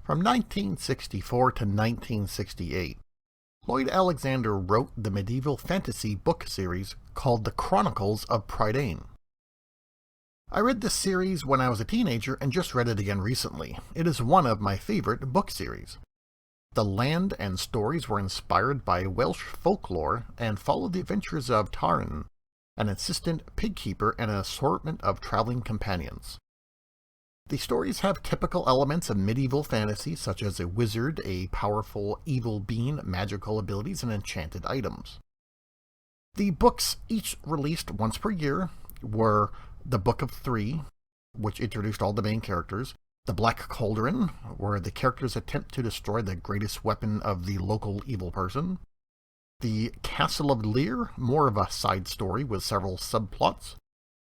From 1964 to 1968, Lloyd Alexander wrote the medieval fantasy book series called the Chronicles of Prydain. I read this series when I was a teenager and just read it again recently. It is one of my favorite book series. The land and stories were inspired by Welsh folklore and followed the adventures of Taran, an insistent pig keeper and an assortment of traveling companions. The stories have typical elements of medieval fantasy such as a wizard, a powerful evil being, magical abilities, and enchanted items. The books, each released once per year, were the Book of Three, which introduced all the main characters, the Black Cauldron, where the characters attempt to destroy the greatest weapon of the local evil person, the Castle of Lear, more of a side story with several subplots,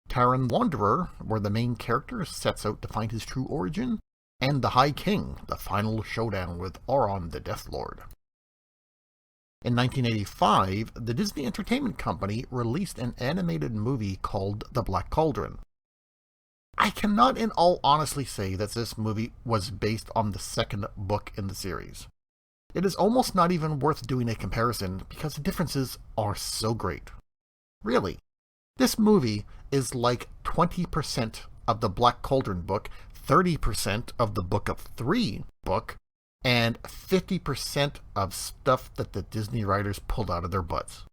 Taran Wanderer, where the main character sets out to find his true origin, and the High King, the final showdown with Auron the Death Lord. In 1985, the Disney Entertainment Company released an animated movie called The Black Cauldron. I cannot in all honesty say that this movie was based on the second book in the series. It is almost not even worth doing a comparison because the differences are so great. Really, this movie is like 20% of the Black Cauldron-Book, 30% of the Book of Three book, and 50% of stuff that the Disney writers pulled out of their butts.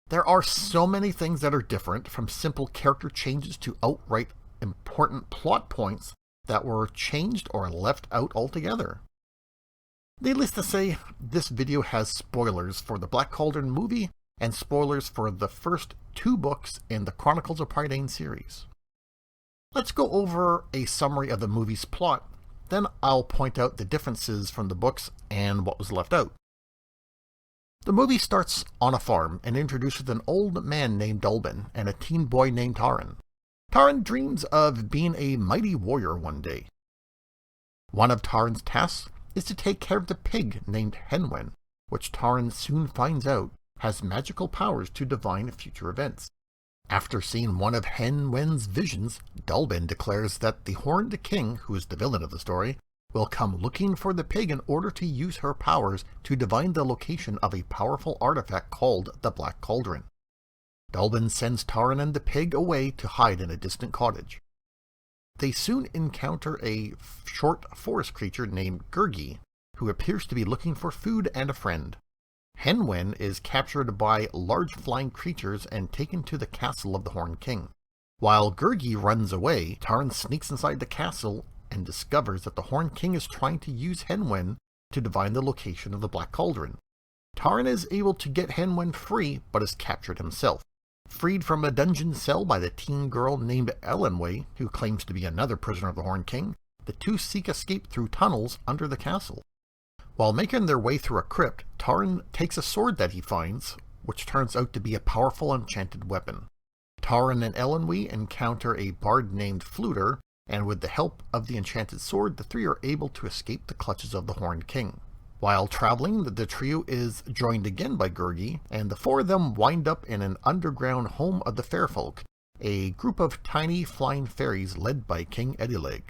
There are so many things that are different, from simple character changes to outright important plot points that were changed or left out altogether. Needless to say, this video has spoilers for the Black Cauldron movie and spoilers for the first two books in the Chronicles of Prydain series. Let's go over a summary of the movie's plot, then I'll point out the differences from the books and what was left out. The movie starts on a farm and introduces an old man named Dulbin and a teen boy named Taran. Taran dreams of being a mighty warrior one day. One of Taran's tasks is to take care of the pig named Henwen, which Taran soon finds out has magical powers to divine future events. After seeing one of Henwen's visions, Dulbin declares that the Horned King, who is the villain of the story, will come looking for the pig in order to use her powers to divine the location of a powerful artifact called the Black Cauldron. Dulbin sends Taran and the pig away to hide in a distant cottage. They soon encounter a short forest creature named Gurgi, who appears to be looking for food and a friend. Henwen is captured by large flying creatures and taken to the castle of the Horned King. While Gurgi runs away, Taran sneaks inside the castle and discovers that the Horned King is trying to use Henwen to divine the location of the Black Cauldron. Taran is able to get Henwen free, but is captured himself. Freed from a dungeon cell by the teen girl named Elenway, who claims to be another prisoner of the Horned King, the two seek escape through tunnels under the castle. While making their way through a crypt, Taran takes a sword that he finds, which turns out to be a powerful enchanted weapon. Taran and Elenway encounter a bard named Fluter, and with the help of the enchanted sword, the three are able to escape the clutches of the Horned King. While traveling, the trio is joined again by Gurgi, and the four of them wind up in an underground home of the Fairfolk, a group of tiny flying fairies led by King Edileg.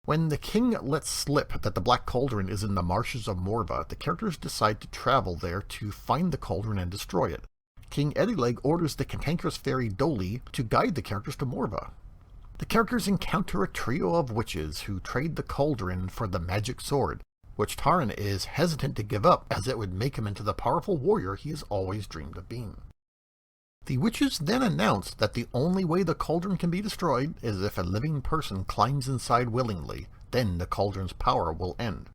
When the king lets slip that the Black Cauldron is in the marshes of Morva, the characters decide to travel there to find the cauldron and destroy it. King Edileg orders the cantankerous fairy Doli to guide the characters to Morva. The characters encounter a trio of witches who trade the cauldron for the magic sword, which Taran is hesitant to give up as it would make him into the powerful warrior he has always dreamed of being. The witches then announce that the only way the cauldron can be destroyed is if a living person climbs inside willingly, then the cauldron's power will end.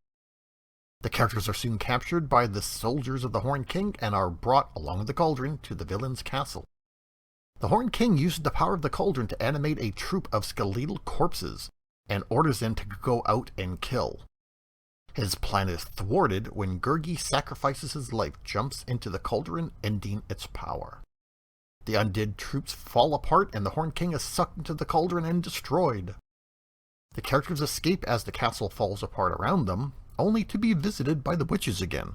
The characters are soon captured by the soldiers of the Horned King and are brought along with the cauldron to the villain's castle. The Horned King uses the power of the cauldron to animate a troop of skeletal corpses and orders them to go out and kill. His plan is thwarted when Gurgi sacrifices his life, jumps into the cauldron, ending its power. The undead troops fall apart and the Horned King is sucked into the cauldron and destroyed. The characters escape as the castle falls apart around them, only to be visited by the witches again.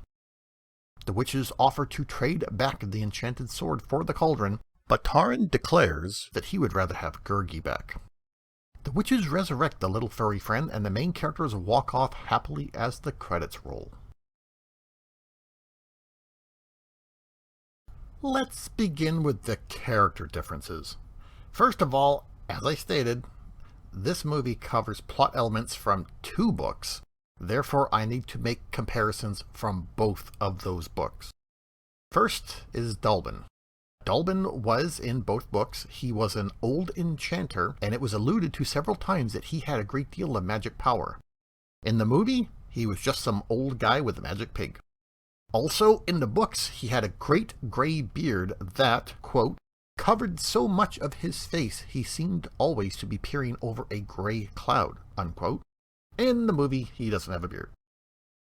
The witches offer to trade back the enchanted sword for the cauldron, but Taran declares that he would rather have Gurgi back. The witches resurrect the little furry friend, and the main characters walk off happily as the credits roll. Let's begin with the character differences. First of all, as I stated, this movie covers plot elements from 2 books, therefore I need to make comparisons from both of those books. First is Dalbin. Dalbin was in both books. He was an old enchanter, and it was alluded to several times that he had a great deal of magic power. In the movie, he was just some old guy with a magic pig. Also, in the books, he had a great gray beard that, quote, covered so much of his face he seemed always to be peering over a gray cloud, unquote. In the movie, he doesn't have a beard.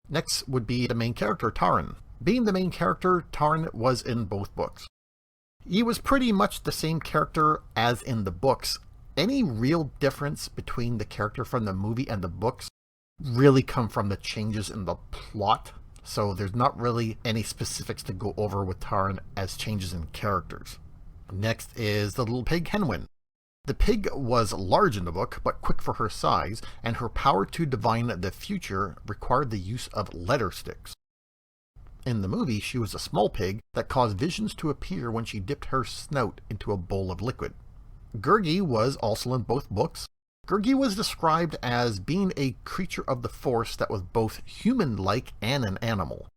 Next would be the main character, Taran. Being the main character, Taran was in both books. He was pretty much the same character as in the books. Any real difference between the character from the movie and the books really come from the changes in the plot. So there's not really any specifics to go over with Taran as changes in characters. Next is the little pig Henwin. The pig was large in the book, but quick for her size, and her power to divine the future required the use of letter sticks. In the movie, she was a small pig that caused visions to appear when she dipped her snout into a bowl of liquid. Gurgi was also in both books. Gurgi was described as being a creature of the force that was both human-like and an animal.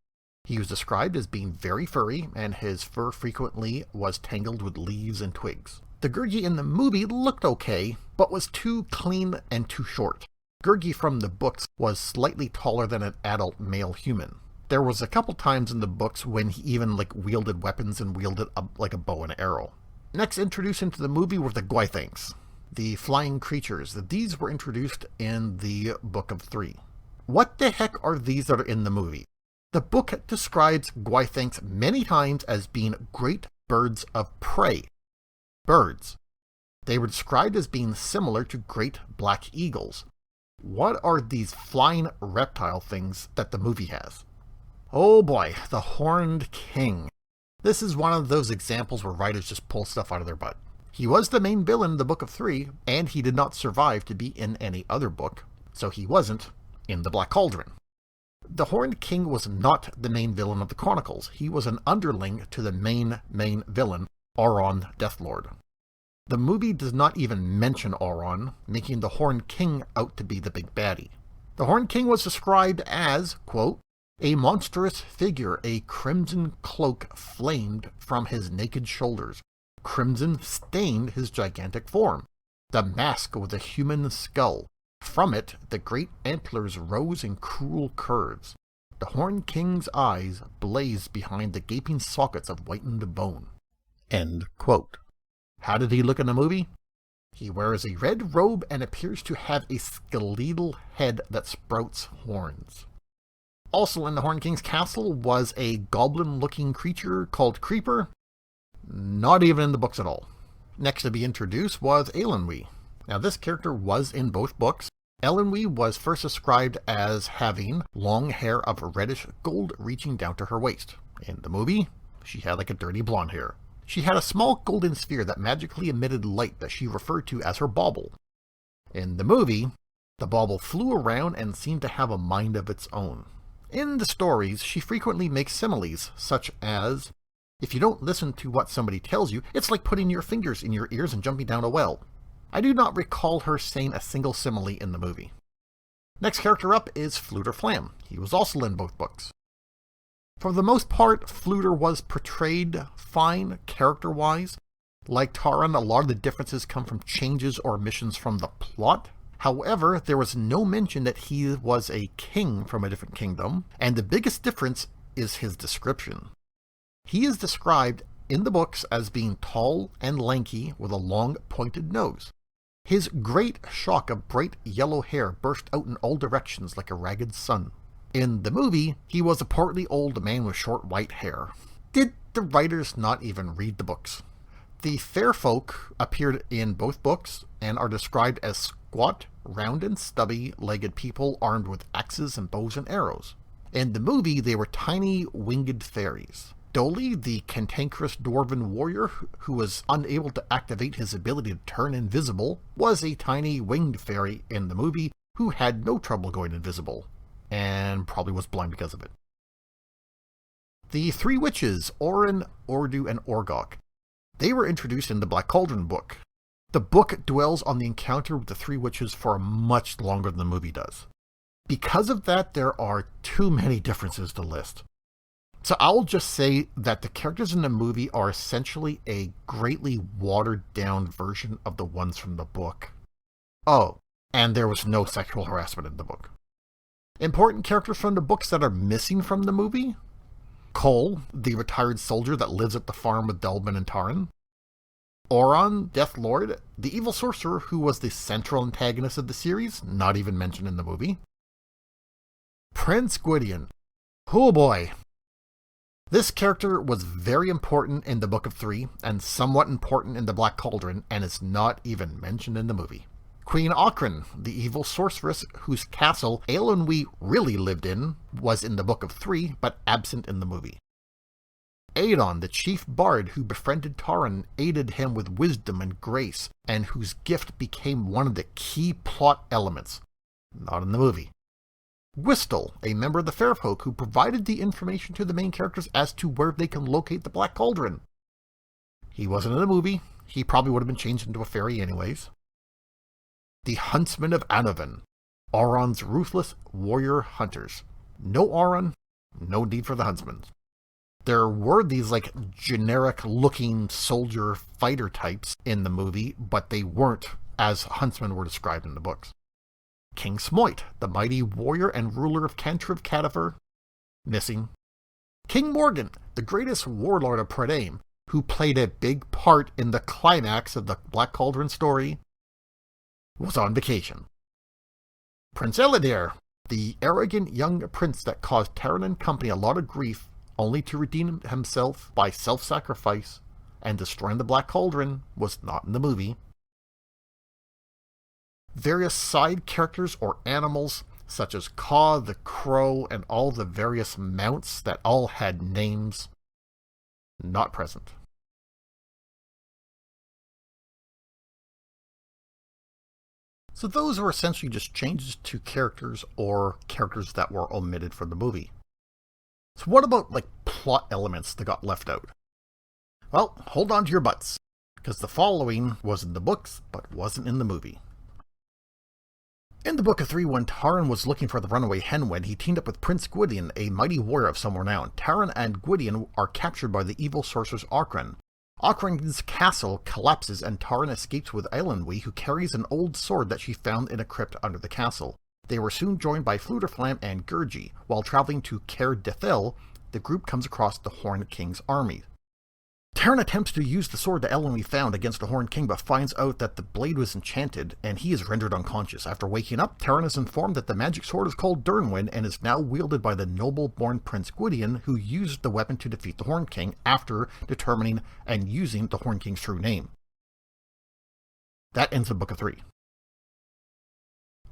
He was described as being very furry, and his fur frequently was tangled with leaves and twigs. The Gurgi in the movie looked okay, but was too clean and too short. Gurgi from the books was slightly taller than an adult male human. There was a couple times in the books when he even wielded weapons and wielded like a bow and arrow. Next introduced into the movie were the Gwythainks, the flying creatures. These were introduced in the Book of 3. What the heck are these that are in the movie? The book describes Gwythainks many times as being great birds of prey. Birds. They were described as being similar to great black eagles. What are these flying reptile things that the movie has? Oh boy, the Horned King. This is one of those examples where writers just pull stuff out of their butt. He was the main villain in the Book of 3, and he did not survive to be in any other book, so he wasn't in the Black Cauldron. The Horned King was not the main villain of the Chronicles. He was an underling to the main villain, Auron Deathlord. The movie does not even mention Auron, making the Horned King out to be the big baddie. The Horned King was described as, quote, a monstrous figure, a crimson cloak flamed from his naked shoulders. Crimson stained his gigantic form. The mask with a human skull. From it, the great antlers rose in cruel curves. The Horned King's eyes blazed behind the gaping sockets of whitened bone. End quote. How did he look in the movie? He wears a red robe and appears to have a skeletal head that sprouts horns. Also in the Horned King's castle was a goblin-looking creature called Creeper. Not even in the books at all. Next to be introduced was Eilonwy. Now this character was in both books. Eilonwy was first described as having long hair of reddish gold reaching down to her waist. In the movie, she had a dirty blonde hair. She had a small golden sphere that magically emitted light that she referred to as her bauble. In the movie, the bauble flew around and seemed to have a mind of its own. In the stories, she frequently makes similes, such as, if you don't listen to what somebody tells you, it's like putting your fingers in your ears and jumping down a well. I do not recall her saying a single simile in the movie. Next character up is Fflewddur Fflam. He was also in both books. For the most part, Fflewddur was portrayed fine character-wise. Like Taran, a lot of the differences come from changes or omissions from the plot. However, there was no mention that he was a king from a different kingdom, and the biggest difference is his description. He is described in the books as being tall and lanky with a long pointed nose. His great shock of bright yellow hair burst out in all directions like a ragged sun. In the movie, he was a portly old man with short white hair. Did the writers not even read the books? The fair folk appeared in both books and are described as squat, round and stubby-legged people armed with axes and bows and arrows. In the movie, they were tiny winged fairies. Dolly, the cantankerous dwarven warrior who was unable to activate his ability to turn invisible, was a tiny winged fairy in the movie who had no trouble going invisible, and probably was blind because of it. The three witches, Orin, Ordu, and Orgok. They were introduced in the Black Cauldron-Book. The book dwells on the encounter with the three witches for much longer than the movie does. Because of that, there are too many differences to list. So I'll just say that the characters in the movie are essentially a greatly watered-down version of the ones from the book. Oh, and there was no sexual harassment in the book. Important characters from the books that are missing from the movie? Cole, the retired soldier that lives at the farm with Delbin and Taran. Auron, Death Lord, the evil sorcerer who was the central antagonist of the series, not even mentioned in the movie. Prince Gwydion. Oh boy. This character was very important in the Book of Three, and somewhat important in the Black Cauldron, and is not even mentioned in the movie. Queen Ocran, the evil sorceress whose castle Eilonwy really lived in, was in the Book of Three, but absent in the movie. Aedon, the chief bard who befriended Taran, aided him with wisdom and grace, and whose gift became one of the key plot elements. Not in the movie. Gwistel, a member of the Fairfolk who provided the information to the main characters as to where they can locate the Black Cauldron. He wasn't in the movie. He probably would have been changed into a fairy anyways. The Huntsmen of Anovan, Auron's ruthless warrior hunters. No Auron, no need for the Huntsmen. There were these generic-looking soldier fighter types in the movie, but they weren't as huntsmen were described in the books. King Smoit, the mighty warrior and ruler of Cantref Cadaver, missing. King Morgan, the greatest warlord of Prydain, who played a big part in the climax of the Black Cauldron story, was on vacation. Prince Eladair, the arrogant young prince that caused Taran and company a lot of grief, only to redeem himself by self-sacrifice and destroying the Black Cauldron, was not in the movie. Various side characters or animals, such as Caw the Crow and all the various mounts that all had names, not present. So those are essentially just changes to characters or characters that were omitted from the movie. So what about plot elements that got left out? Well, hold on to your butts, because the following was in the books but wasn't in the movie. In the Book of Three, when Taran was looking for the runaway Henwen, he teamed up with Prince Gwydion, a mighty warrior of some renown. Taran and Gwydion are captured by the evil sorceress Ocran. Ocran's castle collapses and Taran escapes with Eilonwy, who carries an old sword that she found in a crypt under the castle. They were soon joined by Flutterflam and Gurgi. While traveling to Caer Dithel, the group comes across the Horned King's army. Taran attempts to use the sword that Eilonwy found against the Horned King, but finds out that the blade was enchanted, and he is rendered unconscious. After waking up, Taran is informed that the magic sword is called Durnwyn, and is now wielded by the noble-born Prince Gwydion, who used the weapon to defeat the Horned King after determining and using the Horned King's true name. That ends the Book of Three.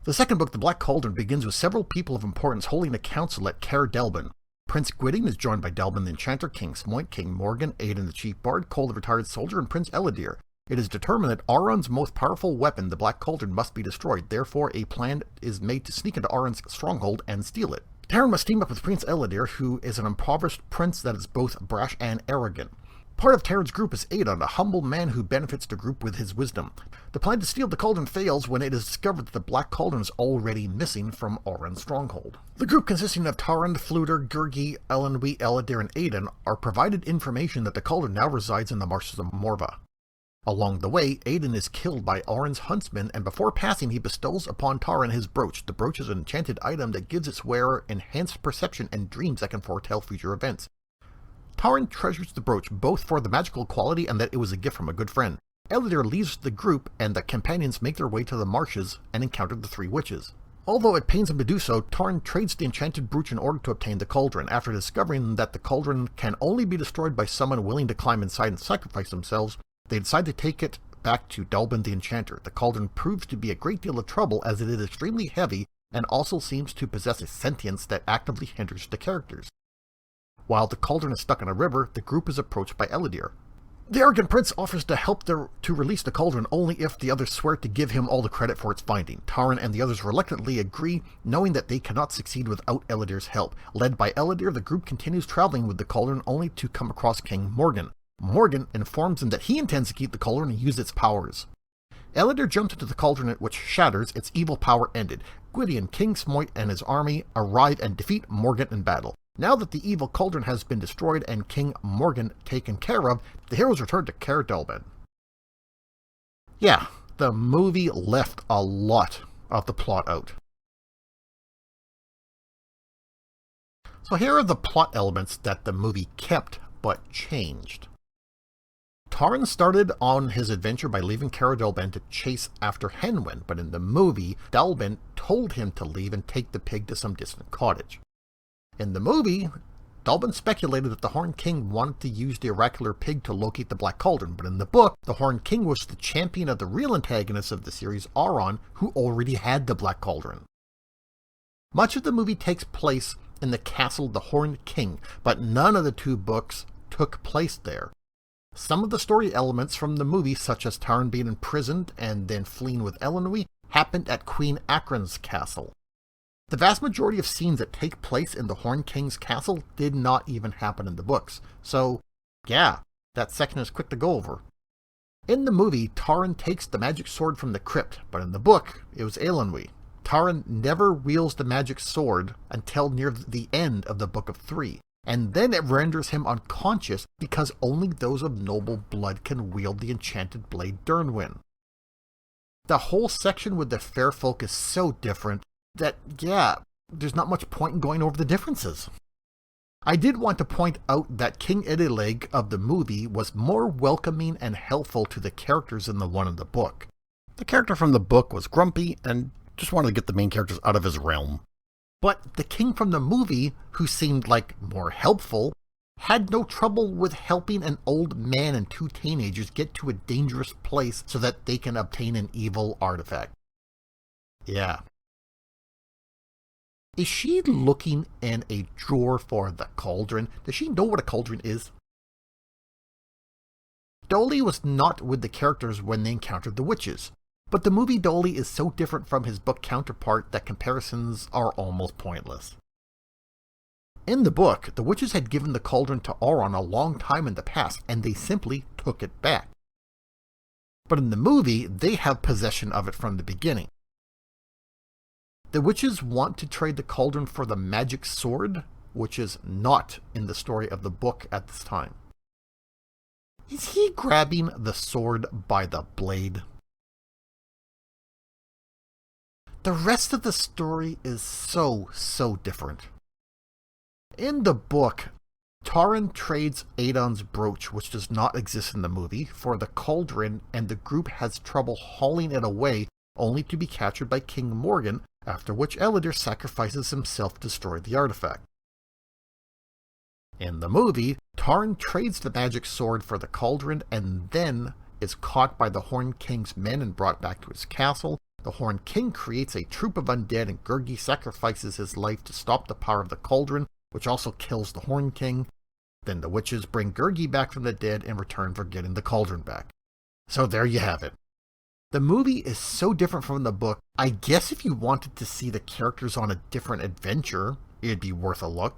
The second book, The Black Cauldron, begins with several people of importance holding a council at Caer Delbin. Prince Gwydion is joined by Delbin the Enchanter, King Smoit, King Morgan, Aedon the Chief Bard, Cole the Retired Soldier, and Prince Eladair. It is determined that Auron's most powerful weapon, the Black Cauldron, must be destroyed. Therefore, a plan is made to sneak into Auron's stronghold and steal it. Taran must team up with Prince Eladair, who is an impoverished prince that is both brash and arrogant. Part of Taran's group is Aedon, a humble man who benefits the group with his wisdom. The plan to steal the cauldron fails when it is discovered that the Black Cauldron is already missing from Auron's stronghold. The group, consisting of Taran, Fluter, Gurgi, Eilonwy, Eladair, and Aedon, are provided information that the cauldron now resides in the marshes of Morva. Along the way, Aedon is killed by Auron's huntsman, and before passing he bestows upon Taran his brooch. The brooch is an enchanted item that gives its wearer enhanced perception and dreams that can foretell future events. Taran treasures the brooch both for the magical quality and that it was a gift from a good friend. Eladair leaves the group, and the companions make their way to the marshes and encounter the three witches. Although it pains him to do so, Taran trades the enchanted brooch in order to obtain the cauldron. After discovering that the cauldron can only be destroyed by someone willing to climb inside and sacrifice themselves, they decide to take it back to Delbin the Enchanter. The cauldron proves to be a great deal of trouble, as it is extremely heavy and also seems to possess a sentience that actively hinders the characters. While the cauldron is stuck in a river, the group is approached by Ellidyr. The arrogant prince offers to help to release the cauldron only if the others swear to give him all the credit for its finding. Taran and the others reluctantly agree, knowing that they cannot succeed without Ellidyr's help. Led by Ellidyr, the group continues traveling with the cauldron only to come across King Morgan. Morgan informs them that he intends to keep the cauldron and use its powers. Ellidyr jumps into the cauldron, which shatters, its evil power ended. Gwydion, King Smoit, and his army arrive and defeat Morgan in battle. Now that the evil cauldron has been destroyed and King Morgan taken care of, the heroes return to Caer Dallben. Yeah, the movie left a lot of the plot out. So here are the plot elements that the movie kept but changed. Taran started on his adventure by leaving Caer Dallben to chase after Henwyn, but in the movie, Dallben told him to leave and take the pig to some distant cottage. In the movie, Dallben speculated that the Horned King wanted to use the oracular pig to locate the Black Cauldron, but in the book, the Horned King was the champion of the real antagonist of the series, Auron, who already had the Black Cauldron. Much of the movie takes place in the castle of the Horned King, but none of the two books took place there. Some of the story elements from the movie, such as Taran being imprisoned and then fleeing with Elenwy, happened at Queen Akron's castle. The vast majority of scenes that take place in the Horned King's castle did not even happen in the books, so yeah, that section is quick to go over. In the movie, Taran takes the magic sword from the crypt, but in the book, it was Elenwy. Taran never wields the magic sword until near the end of the Book of Three, and then it renders him unconscious because only those of noble blood can wield the enchanted blade Dyrnwyn. The whole section with the fair folk is so different that, yeah, there's not much point in going over the differences. I did want to point out that King Idileg of the movie was more welcoming and helpful to the characters than the one in the book. The character from the book was grumpy and just wanted to get the main characters out of his realm. But the king from the movie, who seemed like more helpful, had no trouble with helping an old man and two teenagers get to a dangerous place so that they can obtain an evil artifact. Yeah. Is she looking in a drawer for the cauldron? Does she know what a cauldron is? Dolly was not with the characters when they encountered the witches, but the movie Dolly is so different from his book counterpart that comparisons are almost pointless. In the book, the witches had given the cauldron to Auron a long time in the past, and they simply took it back. But in the movie, they have possession of it from the beginning. The witches want to trade the cauldron for the magic sword, which is not in the story of the book at this time. Is he grabbing the sword by the blade? The rest of the story is so different. In the book, Taran trades Adon's brooch, which does not exist in the movie, for the cauldron, and the group has trouble hauling it away, only to be captured by King Morgan, after which Ellidyr sacrifices himself to destroy the artifact. In the movie, Taran trades the magic sword for the cauldron and then is caught by the Horned King's men and brought back to his castle. The Horned King creates a troop of undead and Gurgi sacrifices his life to stop the power of the cauldron, which also kills the Horned King. Then the witches bring Gurgi back from the dead in return for getting the cauldron back. So there you have it. The movie is so different from the book. I guess if you wanted to see the characters on a different adventure, it'd be worth a look.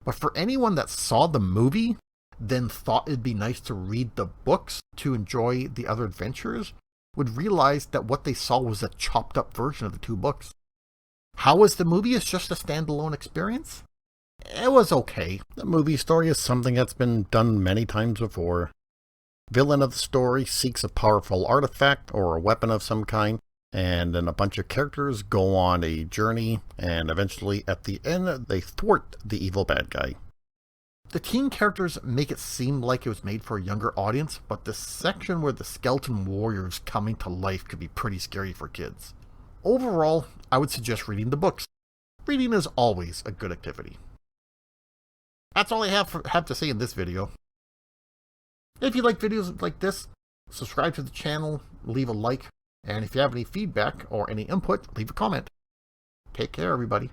But for anyone that saw the movie, then thought it'd be nice to read the books to enjoy the other adventures, would realize that what they saw was a chopped up version of the two books. How was the movie as just a standalone experience? It was okay. The movie story is something that's been done many times before. Villain of the story seeks a powerful artifact or a weapon of some kind, and then a bunch of characters go on a journey, and eventually at the end they thwart the evil bad guy. The teen characters make it seem like it was made for a younger audience, but the section where the skeleton warriors coming to life could be pretty scary for kids. Overall, I would suggest reading the books. Reading is always a good activity. That's all I have to say in this video. If you like videos like this, subscribe to the channel, leave a like, and if you have any feedback or any input, leave a comment. Take care, everybody.